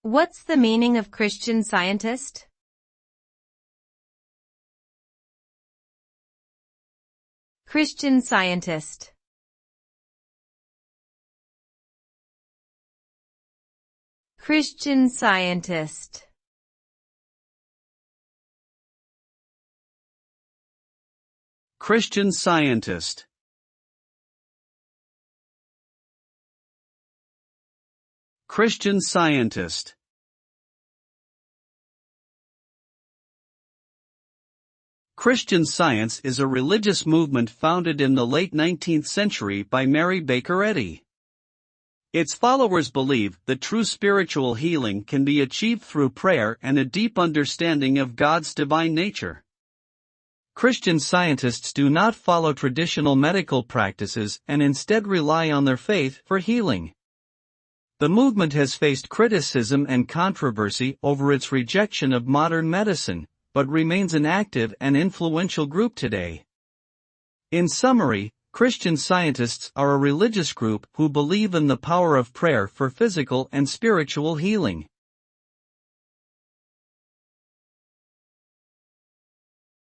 What's the meaning of Christian Scientist? Christian Scientist. Christian Scientist. Christian Scientist. Christian Scientist. Christian Science is a religious movement founded in the late 19th century by Mary Baker Eddy. Its followers believe that true spiritual healing can be achieved through prayer and a deep understanding of God's divine nature. Christian Scientists do not follow traditional medical practices and instead rely on their faith for healing. The movement has faced criticism and controversy over its rejection of modern medicine, but remains an active and influential group today. In summary, Christian Scientists are a religious group who believe in the power of prayer for physical and spiritual healing.